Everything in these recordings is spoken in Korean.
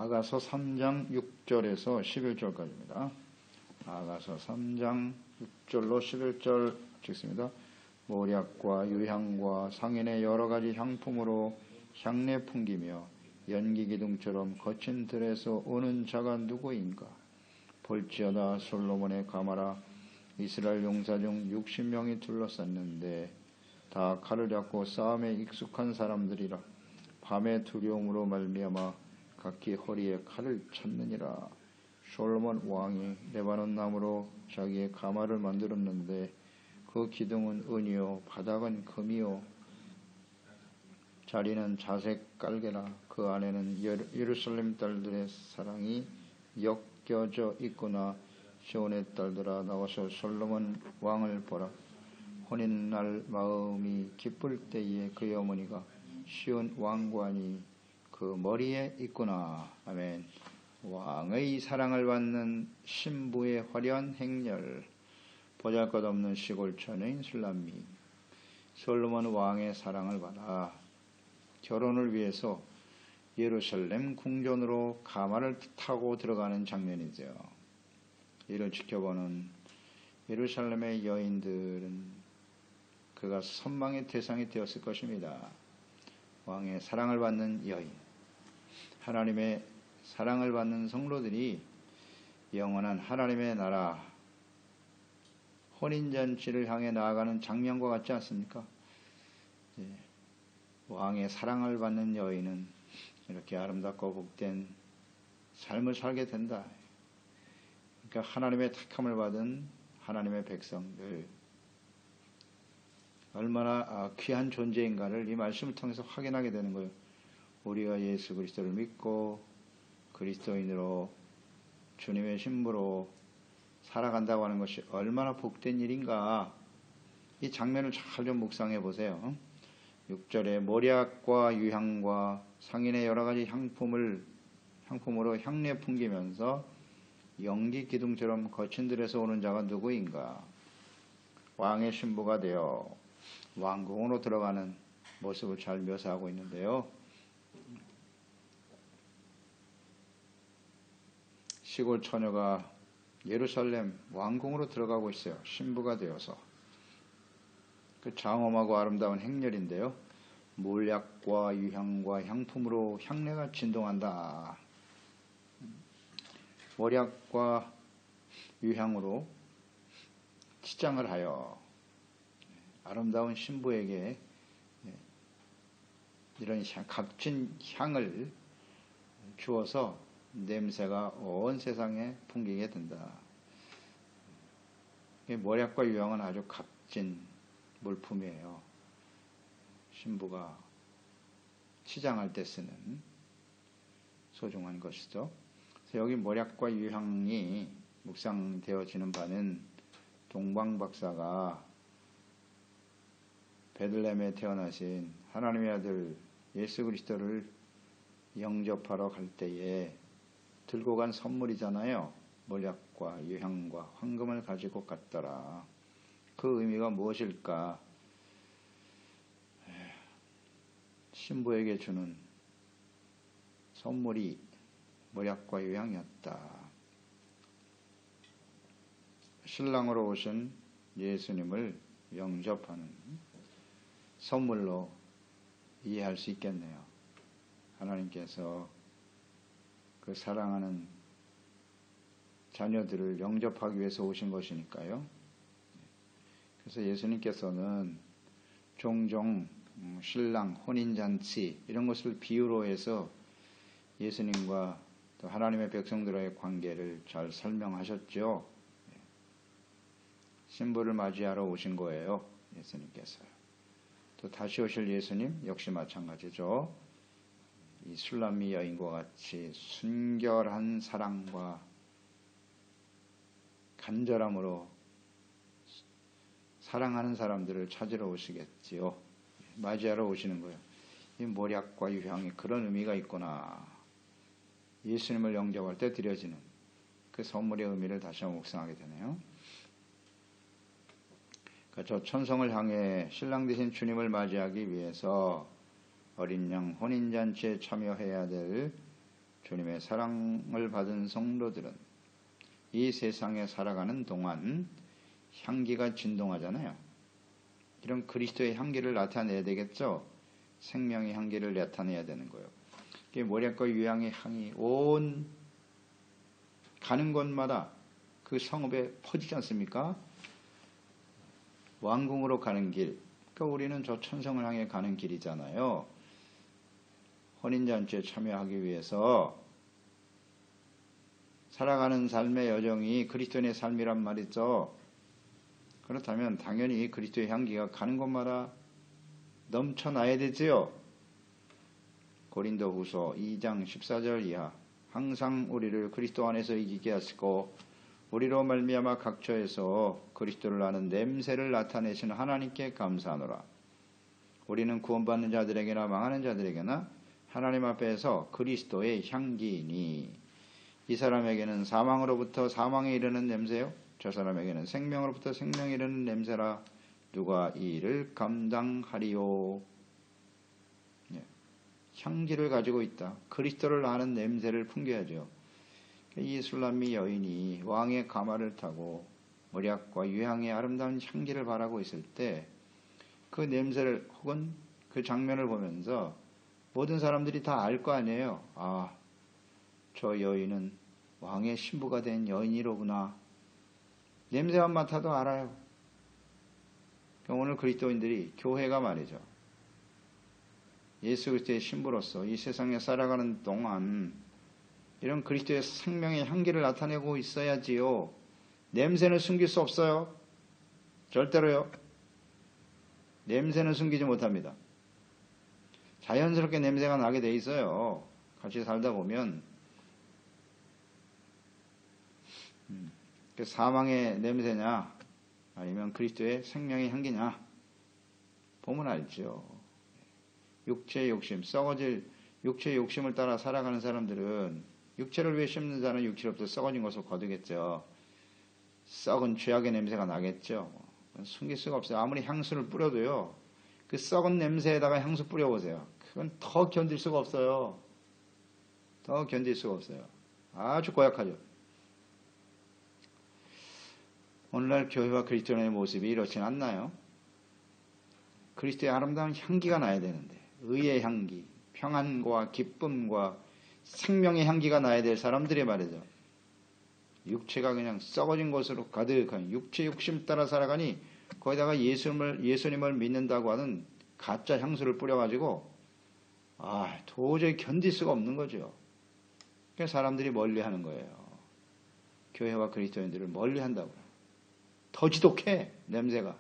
아가서 3장 6절에서 11절까지입니다. 아가서 3장 6절로 11절 읽습니다. 모략과 유향과 상인의 여러 가지 향품으로 향내 풍기며 연기기둥처럼 거친 들에서 오는 자가 누구인가? 볼지어다 솔로몬의 가마라 이스라엘 용사 중 60명이 둘러쌌는데 다 칼을 잡고 싸움에 익숙한 사람들이라. 밤의 두려움으로 말미암아 각기 허리에 칼을 찼느니라. 솔로몬 왕이 레바논 나무로 자기의 가마를 만들었는데 그 기둥은 은이요 바닥은 금이요 자리는 자색 깔개라. 그 안에는 예루살렘 딸들의 사랑이 엮여져 있구나. 시온의 딸들아 나와서 솔로몬 왕을 보라. 혼인날 마음이 기쁠 때에 그의 어머니가 시온 왕관이 그 머리에 있구나. 아멘. 왕의 사랑을 받는 신부의 화려한 행렬, 보잘것없는 시골 처녀인 술람미. 솔로몬 왕의 사랑을 받아 결혼을 위해서 예루살렘 궁전으로 가마를 타고 들어가는 장면이죠. 이를 지켜보는 예루살렘의 여인들은 그가 선망의 대상이 되었을 것입니다. 왕의 사랑을 받는 여인, 하나님의 사랑을 받는 성도들이 영원한 하나님의 나라 혼인잔치를 향해 나아가는 장면과 같지 않습니까? 왕의 사랑을 받는 여인은 이렇게 아름답고 복된 삶을 살게 된다. 그러니까 하나님의 택함을 받은 하나님의 백성들 얼마나 귀한 존재인가를 이 말씀을 통해서 확인하게 되는 거예요. 우리가 예수 그리스도를 믿고 그리스도인으로 주님의 신부로 살아간다고 하는 것이 얼마나 복된 일인가. 이 장면을 잘 좀 묵상해 보세요. 6절에 모략과 유향과 상인의 여러 가지 향품으로 향내 풍기면서 연기 기둥처럼 거친 들에서 오는 자가 누구인가? 왕의 신부가 되어 왕궁으로 들어가는 모습을 잘 묘사하고 있는데요. 시골 처녀가 예루살렘 왕궁으로 들어가고 있어요. 신부가 되어서. 그 장엄하고 아름다운 행렬인데요. 몰약과 유향과 향품으로 향내가 진동한다. 몰약과 유향으로 치장을 하여 아름다운 신부에게 이런 값진 향을 주어서 냄새가 온 세상에 풍기게 된다. 몰약과 유향은 아주 값진 물품이에요. 신부가 치장할 때 쓰는 소중한 것이죠. 그래서 여기 몰약과 유향이 묵상되어지는 바는 동방박사가 베들레헴에 태어나신 하나님의 아들 예수 그리스도를 영접하러 갈 때에 들고 간 선물이잖아요. 몰약과 유향과 황금을 가지고 갔더라. 그 의미가 무엇일까? 신부에게 주는 선물이 몰약과 유향이었다. 신랑으로 오신 예수님을 영접하는 선물로 이해할 수 있겠네요. 하나님께서 그 사랑하는 자녀들을 영접하기 위해서 오신 것이니까요. 그래서 예수님께서는 종종 신랑, 혼인잔치 이런 것을 비유로 해서 예수님과 또 하나님의 백성들과의 관계를 잘 설명하셨죠. 신부를 맞이하러 오신 거예요. 예수님께서요. 또 다시 오실 예수님 역시 마찬가지죠. 이 술람미 여인과 같이 순결한 사랑과 간절함으로 사랑하는 사람들을 찾으러 오시겠지요. 맞이하러 오시는 거예요. 이 몰약과 유향이 그런 의미가 있구나. 예수님을 영접할 때 드려지는 그 선물의 의미를 다시 한번 묵상하게 되네요. 저 천성을 향해 신랑 되신 주님을 맞이하기 위해서 어린 양 혼인잔치에 참여해야 될 주님의 사랑을 받은 성도들은 이 세상에 살아가는 동안 향기가 진동하잖아요. 이런 그리스도의 향기를 나타내야 되겠죠. 생명의 향기를 나타내야 되는 거예요. 모략과 유향의 향이 온 가는 곳마다 그 성읍에 퍼지지 않습니까? 왕궁으로 가는 길. 그러니까 우리는 저 천성을 향해 가는 길이잖아요. 혼인잔치에 참여하기 위해서 살아가는 삶의 여정이 그리스도인의 삶이란 말이죠. 그렇다면 당연히 그리스도의 향기가 가는 곳마다 넘쳐나야 되지요. 고린도후서 2장 14절 이하 항상 우리를 그리스도 안에서 이기게 하시고 우리로 말미암아 각처에서 그리스도를 아는 냄새를 나타내시는 하나님께 감사하노라. 우리는 구원받는 자들에게나 망하는 자들에게나 하나님 앞에서 그리스도의 향기이니 이 사람에게는 사망으로부터 사망에 이르는 냄새요 저 사람에게는 생명으로부터 생명에 이르는 냄새라. 누가 이 일을 감당하리요. 향기를 가지고 있다. 그리스도를 아는 냄새를 풍겨야죠. 이 술람미 여인이 왕의 가마를 타고 모략과 유향의 아름다운 향기를 바라고 있을 때 그 냄새를 혹은 그 장면을 보면서 모든 사람들이 다 알 거 아니에요. 아, 저 여인은 왕의 신부가 된 여인이로구나. 냄새만 맡아도 알아요. 오늘 그리스도인들이 교회가 말이죠. 예수 그리스도의 신부로서 이 세상에 살아가는 동안 이런 그리스도의 생명의 향기를 나타내고 있어야지요. 냄새는 숨길 수 없어요. 절대로요. 냄새는 숨기지 못합니다. 자연스럽게 냄새가 나게 돼 있어요. 같이 살다 보면 그 사망의 냄새냐 아니면 그리스도의 생명의 향기냐 보면 알죠. 육체의 욕심, 썩어질 육체의 욕심을 따라 살아가는 사람들은 육체를 위해 심는 자는 육체로부터 썩어진 것을 거두겠죠. 썩은 죄악의 냄새가 나겠죠. 숨길 수가 없어요. 아무리 향수를 뿌려도요. 그 썩은 냄새에다가 향수 뿌려보세요. 그건 더 견딜 수가 없어요. 더 견딜 수가 없어요. 아주 고약하죠. 오늘날 교회와 그리스도인의 모습이 이렇진 않나요? 그리스도의 아름다운 향기가 나야 되는데 의의 향기, 평안과 기쁨과 생명의 향기가 나야 될 사람들이 말이죠. 육체가 그냥 썩어진 것으로 가득한 육체 욕심 따라 살아가니 거기다가 예수님을 믿는다고 하는 가짜 향수를 뿌려가지고 도저히 견딜 수가 없는 거죠. 그래서 사람들이 멀리하는 거예요. 교회와 그리스도인들을 멀리한다고요. 더 지독해 냄새가.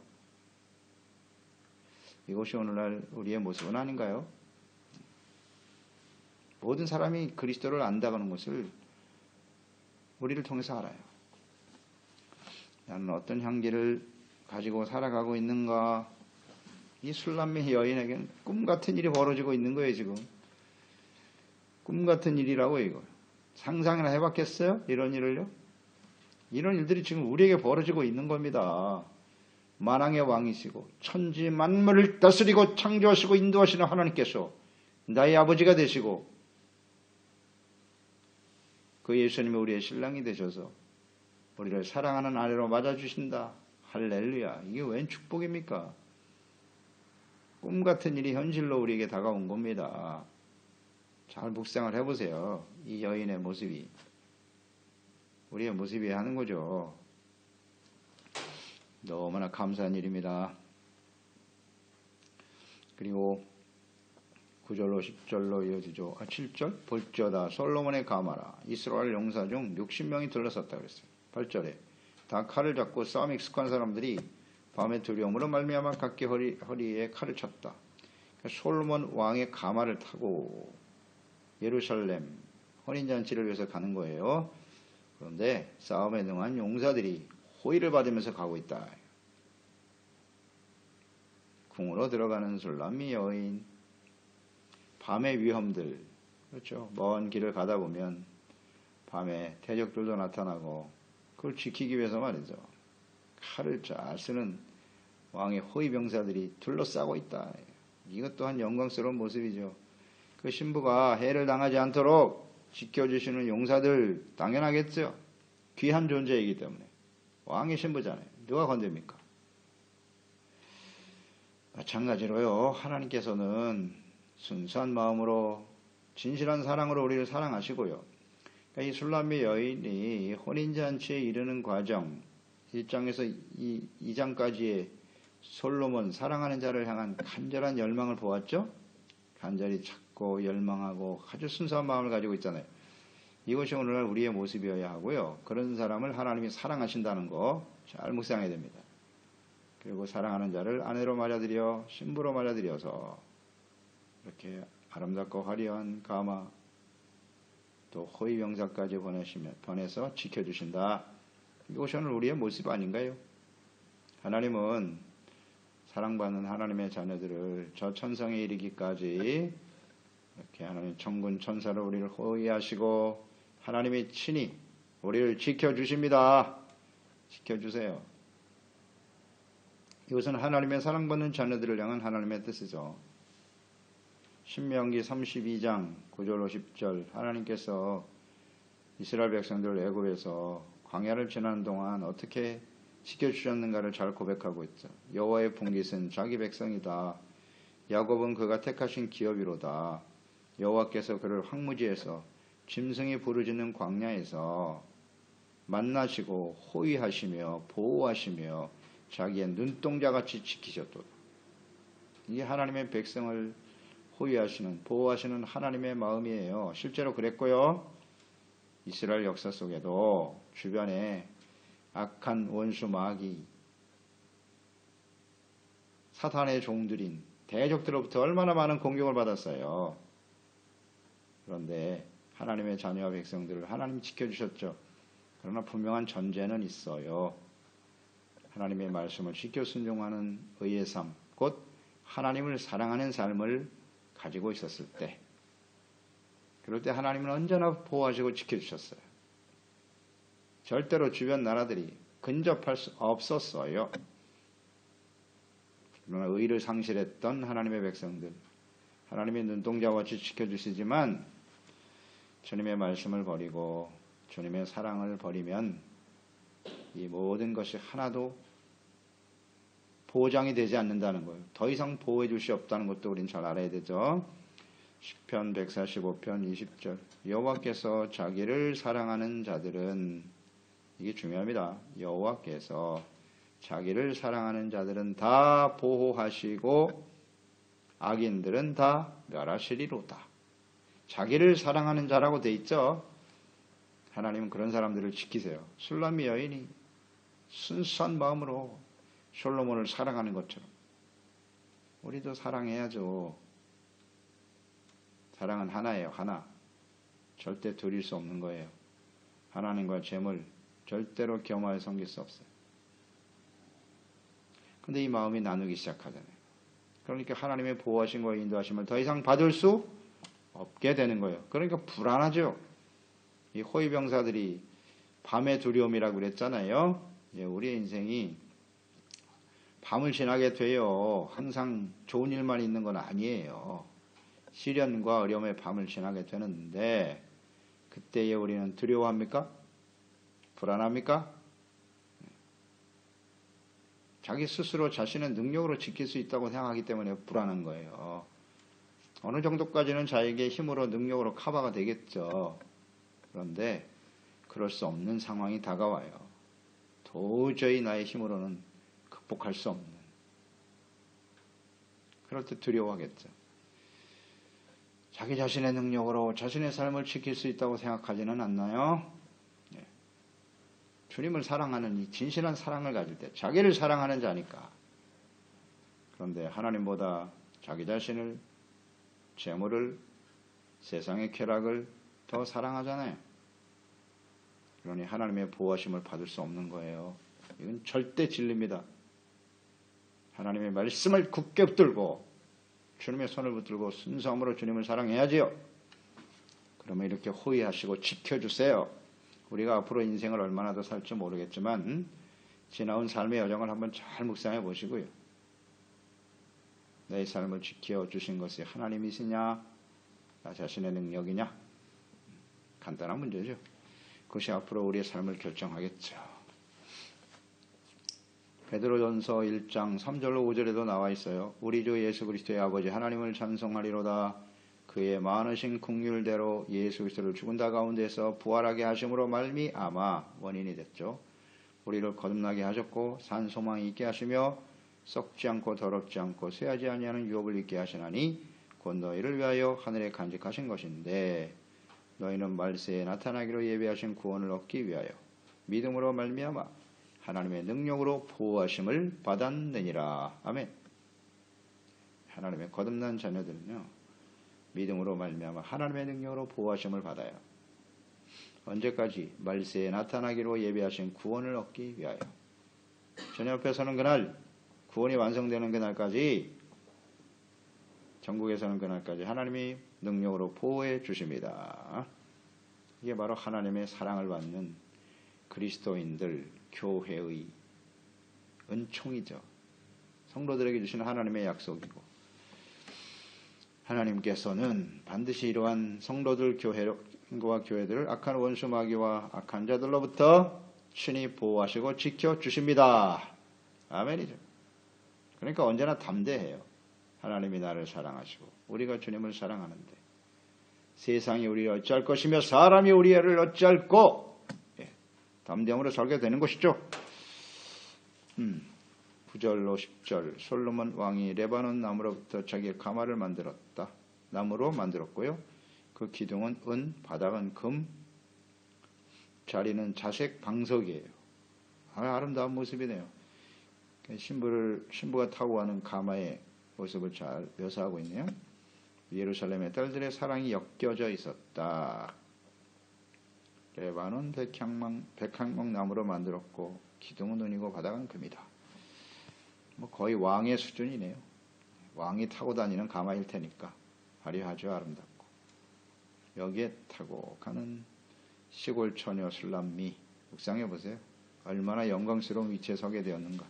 이것이 오늘날 우리의 모습은 아닌가요? 모든 사람이 그리스도를 안다는 것을 우리를 통해서 알아요. 나는 어떤 향기를 가지고 살아가고 있는가. 이 술람미 여인에게는 꿈같은 일이 벌어지고 있는 거예요. 지금 꿈같은 일이라고 이거. 상상이나 해봤겠어요? 이런 일을요? 이런 일들이 지금 우리에게 벌어지고 있는 겁니다. 만왕의 왕이시고 천지 만물을 다스리고 창조하시고 인도하시는 하나님께서 나의 아버지가 되시고 그 예수님이 우리의 신랑이 되셔서 우리를 사랑하는 아내로 맞아주신다. 할렐루야. 이게 웬 축복입니까? 꿈같은 일이 현실로 우리에게 다가온 겁니다. 잘 묵상을 해보세요. 이 여인의 모습이 우리의 모습이 하는 거죠. 너무나 감사한 일입니다. 그리고 9절로 10절로 이어지죠. 7절 볼지어다 솔로몬의 가마라 이스라엘 용사 중 60명이 들러섰다 그랬어요. 8절에 다 칼을 잡고 싸움에 익숙한 사람들이 밤에 두려움으로 말미암아 각기 허리에 칼을 쳤다. 그러니까 솔로몬 왕의 가마를 타고 예루살렘 혼인잔치를 위해서 가는 거예요. 그런데 싸움에 능한 용사들이 호의를 받으면서 가고 있다. 궁으로 들어가는 술람미 여인, 밤의 위험들, 그렇죠. 먼 길을 가다 보면 밤에 대적들도 나타나고 그걸 지키기 위해서 말이죠. 칼을 잘 쓰는 왕의 호위병사들이 둘러싸고 있다. 이것 또한 영광스러운 모습이죠. 그 신부가 해를 당하지 않도록 지켜주시는 용사들 당연하겠죠. 귀한 존재이기 때문에. 왕의 신부잖아요. 누가 건듭니까? 마찬가지로요. 하나님께서는 순수한 마음으로 진실한 사랑으로 우리를 사랑하시고요. 그러니까 이 술람미 여인이 혼인잔치에 이르는 과정 1장에서 2장까지의 솔로몬 사랑하는 자를 향한 간절한 열망을 보았죠. 간절히 찾고 열망하고 아주 순수한 마음을 가지고 있잖아요. 이것이 오늘날 우리의 모습이어야 하고요. 그런 사람을 하나님이 사랑하신다는 거 잘 묵상해야 됩니다. 그리고 사랑하는 자를 아내로 맞아들여 신부로 맞아들여서 이렇게 아름답고 화려한 가마 또 호위병사까지 보내서 지켜주신다. 이것이 오늘 우리의 모습 아닌가요? 하나님은 사랑받는 하나님의 자녀들을 저 천성에 이르기까지 이렇게 하나님 천군 천사로 우리를 호위하시고 하나님이 친히 우리를 지켜주십니다. 지켜주세요. 이것은 하나님의 사랑받는 자녀들을 향한 하나님의 뜻이죠. 신명기 32장 9절 50절 하나님께서 이스라엘 백성들을 애굽에서 광야를 지나는 동안 어떻게 지켜주셨는가를 잘 고백하고 있죠. 여호와의 분깃은 자기 백성이다. 야곱은 그가 택하신 기업이로다. 여호와께서 그를 황무지에서 짐승이 부르짖는 광야에서 만나시고 호위하시며 보호하시며 자기의 눈동자같이 지키셨도다. 이게 하나님의 백성을 호위하시는 보호하시는 하나님의 마음이에요. 실제로 그랬고요. 이스라엘 역사 속에도 주변에 악한 원수 마귀 사탄의 종들인 대적들로부터 얼마나 많은 공격을 받았어요. 그런데 하나님의 자녀와 백성들을 하나님 지켜주셨죠. 그러나 분명한 전제는 있어요. 하나님의 말씀을 지켜 순종하는 의의 삶, 곧 하나님을 사랑하는 삶을 가지고 있었을 때, 그럴 때 하나님은 언제나 보호하시고 지켜주셨어요. 절대로 주변 나라들이 근접할 수 없었어요. 그러나 의를 상실했던 하나님의 백성들, 하나님의 눈동자와 같이 지켜주시지만 주님의 말씀을 버리고 주님의 사랑을 버리면 이 모든 것이 하나도 보장이 되지 않는다는 거예요. 더 이상 보호해 줄 수 없다는 것도 우린 잘 알아야 되죠. 시편 145편 20절 여호와께서 자기를 사랑하는 자들은, 이게 중요합니다. 여호와께서 자기를 사랑하는 자들은 다 보호하시고 악인들은 다 멸하시리로다. 자기를 사랑하는 자라고 돼 있죠. 하나님은 그런 사람들을 지키세요. 술람미 여인이 순수한 마음으로 솔로몬을 사랑하는 것처럼 우리도 사랑해야죠. 사랑은 하나예요. 하나. 절대 둘일 수 없는 거예요. 하나님과 재물 절대로 겸하여 섬길 수 없어요. 근데 이 마음이 나누기 시작하잖아요. 그러니까 하나님의 보호하심과 인도하심을 더 이상 받을 수 없게 되는 거예요. 그러니까 불안하죠. 이 호위병사들이 밤의 두려움이라고 그랬잖아요. 우리의 인생이 밤을 지나게 돼요. 항상 좋은 일만 있는 건 아니에요. 시련과 어려움의 밤을 지나게 되는데 그때에 우리는 두려워합니까? 불안합니까? 자기 스스로 자신의 능력으로 지킬 수 있다고 생각하기 때문에 불안한 거예요. 어느 정도까지는 자에게 힘으로 능력으로 커버가 되겠죠. 그런데 그럴 수 없는 상황이 다가와요. 도저히 나의 힘으로는 극복할 수 없는. 그럴 때 두려워하겠죠. 자기 자신의 능력으로 자신의 삶을 지킬 수 있다고 생각하지는 않나요? 주님을 사랑하는 이 진실한 사랑을 가질 때 자기를 사랑하는 자니까. 그런데 하나님보다 자기 자신을, 재물을, 세상의 쾌락을 더 사랑하잖아요. 그러니 하나님의 보호하심을 받을 수 없는 거예요. 이건 절대 진리입니다. 하나님의 말씀을 굳게 붙들고 주님의 손을 붙들고 순수함으로 주님을 사랑해야지요. 그러면 이렇게 호위하시고 지켜주세요. 우리가 앞으로 인생을 얼마나 더 살지 모르겠지만 지나온 삶의 여정을 한번 잘 묵상해 보시고요. 내 삶을 지켜주신 것이 하나님이시냐, 나 자신의 능력이냐, 간단한 문제죠. 그것이 앞으로 우리의 삶을 결정하겠죠. 베드로전서 1장 3절로 5절에도 나와 있어요. 우리 주 예수 그리스도의 아버지 하나님을 찬송하리로다. 그의 많으신 긍휼대로 예수 그리스도를 죽은 자 가운데서 부활하게 하심으로 말미암아 원인이 됐죠. 우리를 거듭나게 하셨고 산 소망이 있게 하시며 썩지 않고 더럽지 않고 쇠하지 아니하는 유업을 있게 하시나니 곧 너희를 위하여 하늘에 간직하신 것인데 너희는 말세에 나타나기로 예비하신 구원을 얻기 위하여 믿음으로 말미암아 하나님의 능력으로 보호하심을 받았느니라. 아멘. 하나님의 거듭난 자녀들은요, 믿음으로 말미암아 하나님의 능력으로 보호하심을 받아요. 언제까지? 말세에 나타나기로 예비하신 구원을 얻기 위하여. 주님 앞에 서는 그날, 구원이 완성되는 그날까지, 전국에 서는 그날까지 하나님이 능력으로 보호해 주십니다. 이게 바로 하나님의 사랑을 받는 그리스도인들 교회의 은총이죠. 성도들에게 주시는 하나님의 약속이고, 하나님께서는 반드시 이러한 성도들 교회와 교회들을 악한 원수 마귀와 악한 자들로부터 친히 보호하시고 지켜주십니다. 아멘이죠. 그러니까 언제나 담대해요. 하나님이 나를 사랑하시고 우리가 주님을 사랑하는데 세상이 우리를 어찌할 것이며 사람이 우리를 어찌할꼬. 담대함으로 살게 되는 것이죠. 9절로 10절 솔로몬 왕이 레바논 나무로부터 자기의 가마를 만들었다. 나무로 만들었고요. 그 기둥은 은, 바닥은 금, 자리는 자색 방석이에요. 아름다운 모습이네요. 신부가 타고 가는 가마의 모습을 잘 묘사하고 있네요. 예루살렘의 딸들의 사랑이 엮여져 있었다. 레바논 백향목 나무로 만들었고 기둥은 은이고 바닥은 금이다. 거의 왕의 수준이네요. 왕이 타고 다니는 가마일 테니까 화려하죠. 아름답고. 여기에 타고 가는 시골 처녀 술람미, 묵상해 보세요. 얼마나 영광스러운 위치에 서게 되었는가.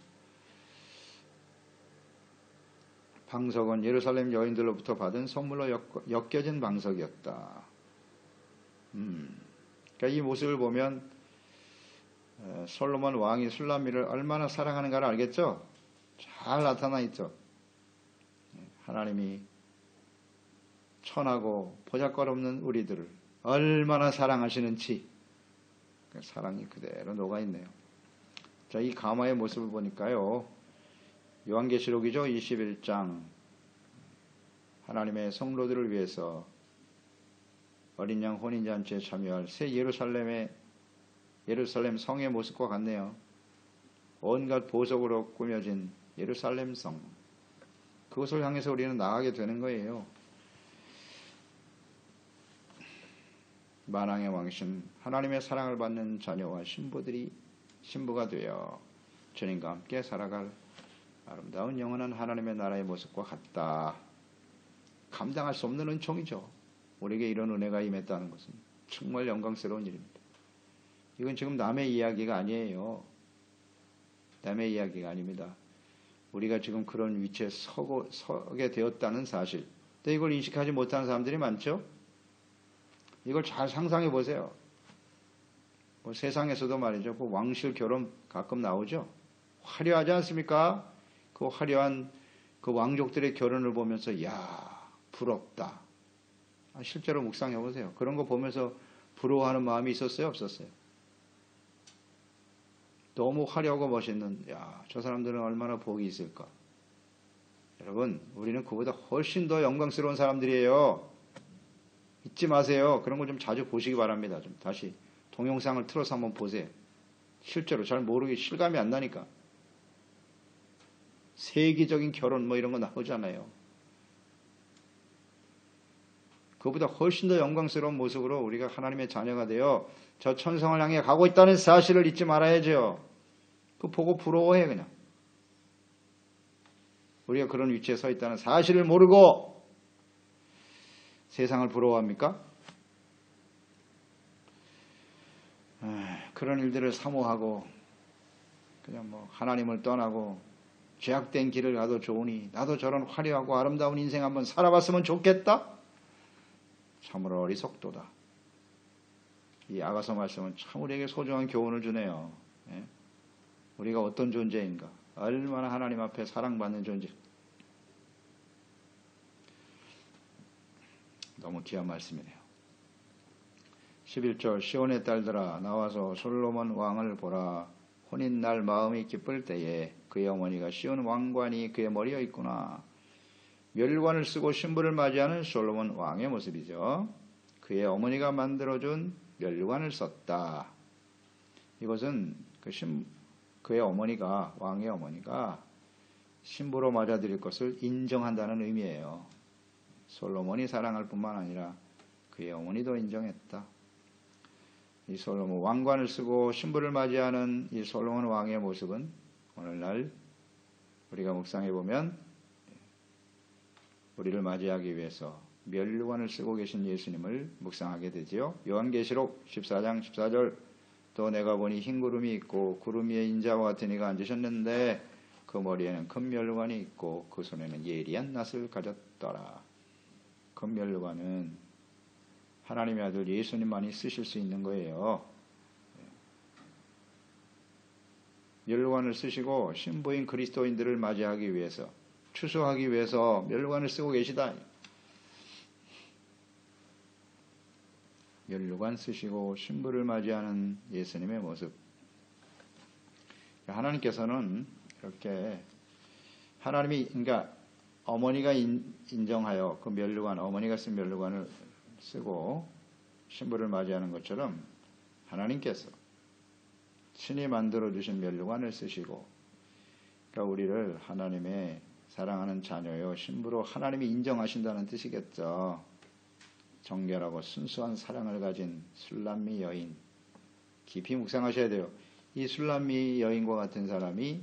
방석은 예루살렘 여인들로부터 받은 선물로 엮여진 방석이었다. 그러니까 이 모습을 보면 솔로몬 왕이 술람미를 얼마나 사랑하는가를 알겠죠? 잘 나타나 있죠. 하나님이 천하고 보잘것없는 우리들을 얼마나 사랑하시는지 사랑이 그대로 녹아있네요. 자, 이 가마의 모습을 보니까요. 요한계시록이죠. 21장 하나님의 성도들을 위해서 어린 양 혼인잔치에 참여할 새 예루살렘 성의 모습과 같네요. 온갖 보석으로 꾸며진 예루살렘 성. 그것을 향해서 우리는 나가게 되는 거예요. 만왕의 왕이신 하나님의 사랑을 받는 자녀와 신부가 되어 주님과 함께 살아갈 아름다운 영원한 하나님의 나라의 모습과 같다. 감당할 수 없는 은총이죠. 우리에게 이런 은혜가 임했다는 것은 정말 영광스러운 일입니다. 이건 지금 남의 이야기가 아니에요. 남의 이야기가 아닙니다. 우리가 지금 그런 위치에 서게 되었다는 사실. 또 이걸 인식하지 못하는 사람들이 많죠. 이걸 잘 상상해 보세요. 세상에서도 말이죠. 그 왕실 결혼 가끔 나오죠. 화려하지 않습니까? 그 화려한 그 왕족들의 결혼을 보면서 부럽다. 실제로 묵상해 보세요. 그런 거 보면서 부러워하는 마음이 있었어요? 없었어요? 너무 화려하고 멋있는 저 사람들은 얼마나 복이 있을까. 여러분, 우리는 그보다 훨씬 더 영광스러운 사람들이에요. 잊지 마세요. 그런 걸 좀 자주 보시기 바랍니다. 좀 다시 동영상을 틀어서 한번 보세요. 실제로 잘 모르게 실감이 안 나니까. 세계적인 결혼 이런 거 나오잖아요. 그보다 훨씬 더 영광스러운 모습으로 우리가 하나님의 자녀가 되어 저 천성을 향해 가고 있다는 사실을 잊지 말아야죠. 그거 보고 부러워해 그냥. 우리가 그런 위치에 서 있다는 사실을 모르고 세상을 부러워합니까? 그런 일들을 사모하고 그냥 하나님을 떠나고 죄악된 길을 가도 좋으니 나도 저런 화려하고 아름다운 인생 한번 살아봤으면 좋겠다? 참으로 어리석도다. 이 아가서 말씀은 참 우리에게 소중한 교훈을 주네요. 예? 우리가 어떤 존재인가, 얼마나 하나님 앞에 사랑받는 존재. 너무 귀한 말씀이네요. 11절 시온의 딸들아 나와서 솔로몬 왕을 보라. 혼인날 마음이 기쁠 때에 그의 어머니가 씌운 왕관이 그의 머리에 있구나. 멸관을 쓰고 신부를 맞이하는 솔로몬 왕의 모습이죠. 그의 어머니가 만들어준 멸관을 썼다. 이것은 그의 어머니가, 왕의 어머니가 신부로 맞아들일 것을 인정한다는 의미예요. 솔로몬이 사랑할 뿐만 아니라 그의 어머니도 인정했다. 이 솔로몬 왕관을 쓰고 신부를 맞이하는 이 솔로몬 왕의 모습은 오늘날 우리가 묵상해 보면 우리를 맞이하기 위해서 멸관을 쓰고 계신 예수님을 묵상하게 되지요. 요한계시록 14장 14절 또 내가 보니 흰 구름이 있고 구름 위에 인자와 같은 이가 앉으셨는데 그 머리에는 큰 멸관이 있고 그 손에는 예리한 낫을 가졌더라. 그 멸관은 하나님의 아들 예수님만이 쓰실 수 있는 거예요. 멸관을 쓰시고 신부인 그리스도인들을 맞이하기 위해서, 추수하기 위해서 멸관을 쓰고 계시다. 멸관 쓰시고 신부를 맞이하는 예수님의 모습. 하나님께서는 이렇게 하나님이, 그러니까 어머니가 인정하여 그 멸관을, 어머니가 쓴 멸관을 쓰고 신부를 맞이하는 것처럼 하나님께서 친히 만들어주신 멸관을 쓰시고, 그러니까 우리를 하나님의 사랑하는 자녀요 신부로 하나님이 인정하신다는 뜻이겠죠. 정결하고 순수한 사랑을 가진 술람미 여인, 깊이 묵상하셔야 돼요. 이 술람미 여인과 같은 사람이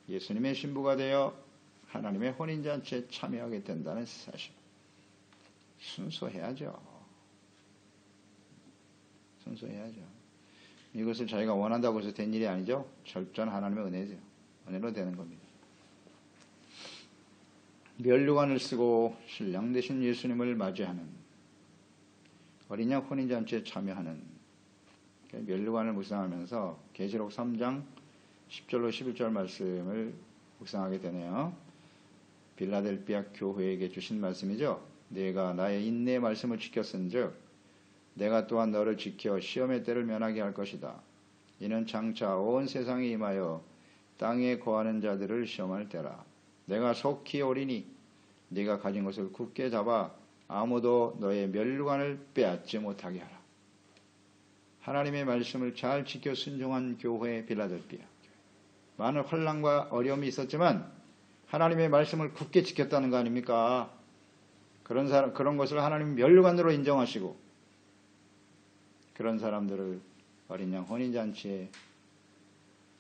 예수님의 신부가 되어 하나님의 혼인잔치에 참여하게 된다는 사실. 순수해야죠. 순수해야죠. 이것을 자기가 원한다고 해서 된 일이 아니죠. 철저한 하나님의 은혜죠. 은혜로 되는 겁니다. 멸관을 쓰고 신랑 되신 예수님을 맞이하는, 어린 양 혼인잔치에 참여하는, 멸관을 묵상하면서 계시록 3장 10절로 11절 말씀을 묵상하게 되네요. 빌라델비아 교회에게 주신 말씀이죠. 내가 나의 인내의 말씀을 지켰은즉 내가 또한 너를 지켜 시험의 때를 면하게 할 것이다. 이는 장차 온 세상에 임하여 땅에 거하는 자들을 시험할 때라. 내가 속히 오리니 네가 가진 것을 굳게 잡아 아무도 너의 멸관을 빼앗지 못하게 하라. 하나님의 말씀을 잘 지켜 순종한 교회 빌라델비아. 많은 환난과 어려움이 있었지만 하나님의 말씀을 굳게 지켰다는 거 아닙니까? 그런 것을 하나님 멸관으로 인정하시고 그런 사람들을 어린 양 혼인잔치에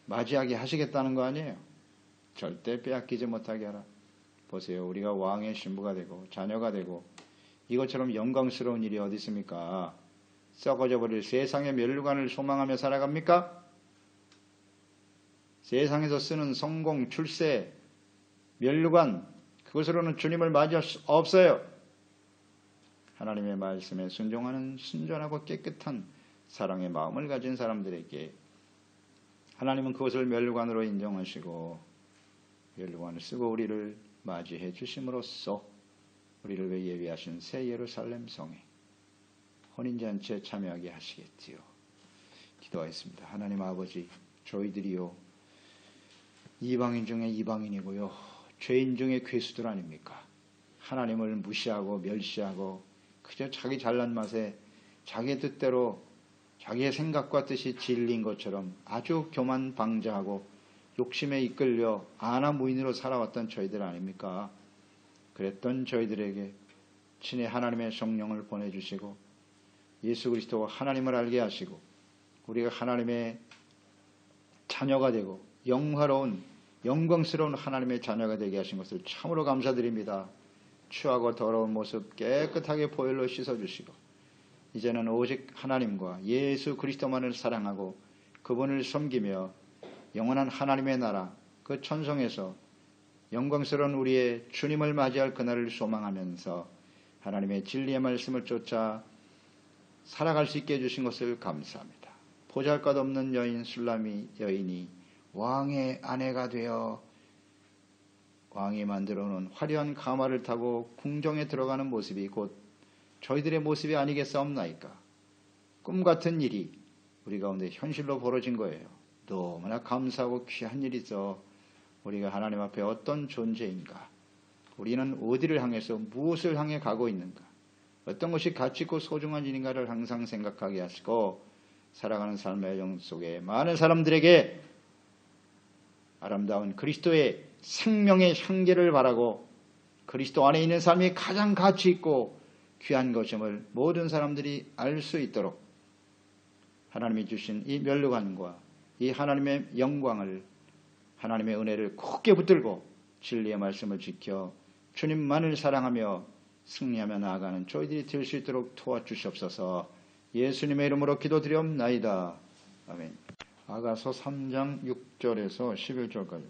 맞이하게 하시겠다는 거 아니에요. 절대 빼앗기지 못하게 하라. 보세요. 우리가 왕의 신부가 되고 자녀가 되고 이것처럼 영광스러운 일이 어디 있습니까? 썩어져 버릴 세상의 멸관을 소망하며 살아갑니까? 세상에서 쓰는 성공, 출세, 멸관, 그것으로는 주님을 맞이할 수 없어요. 하나님의 말씀에 순종하는 순전하고 깨끗한 사랑의 마음을 가진 사람들에게 하나님은 그것을 멸관으로 인정하시고 멸관을 쓰고 우리를 맞이해 주심으로써 우리를 위해 예비하신 새 예루살렘 성에 혼인잔치에 참여하게 하시겠지요. 기도하겠습니다. 하나님 아버지, 저희들이요 이방인 중에 이방인이고요 죄인 중에 괴수들 아닙니까? 하나님을 무시하고 멸시하고 그저 자기 잘난 맛에 자기 뜻대로 자기의 생각과 뜻이 진리인 것처럼 아주 교만방자하고 욕심에 이끌려 아나무인으로 살아왔던 저희들 아닙니까? 그랬던 저희들에게 친히 하나님의 성령을 보내주시고 예수 그리스도와 하나님을 알게 하시고 우리가 하나님의 자녀가 되고 영광스러운 하나님의 자녀가 되게 하신 것을 참으로 감사드립니다. 추하고 더러운 모습 깨끗하게 보혈로 씻어주시고 이제는 오직 하나님과 예수 그리스도만을 사랑하고 그분을 섬기며 영원한 하나님의 나라 그 천성에서 영광스러운 우리의 주님을 맞이할 그날을 소망하면서 하나님의 진리의 말씀을 쫓아 살아갈 수 있게 해주신 것을 감사합니다. 보잘것없는 여인 술라미 여인이 왕의 아내가 되어 왕이 만들어 놓은 화려한 가마를 타고 궁정에 들어가는 모습이 곧 저희들의 모습이 아니겠사옵나이까. 꿈같은 일이 우리 가운데 현실로 벌어진 거예요. 너무나 감사하고 귀한 일이죠. 우리가 하나님 앞에 어떤 존재인가, 우리는 어디를 향해서 무엇을 향해 가고 있는가, 어떤 것이 가치있고 소중한 일인가를 항상 생각하게 하시고 살아가는 삶의 영 속에 많은 사람들에게 아름다운 그리스도의 생명의 향기를 바라고 그리스도 안에 있는 삶이 가장 가치있고 귀한 것임을 모든 사람들이 알 수 있도록 하나님이 주신 이 면류관과 이 하나님의 영광을, 하나님의 은혜를 굳게 붙들고 진리의 말씀을 지켜 주님만을 사랑하며 승리하며 나아가는 저희들이 될 수 있도록 도와주시옵소서. 예수님의 이름으로 기도드리옵나이다. 아멘. 아가서 3장 6절에서 11절까지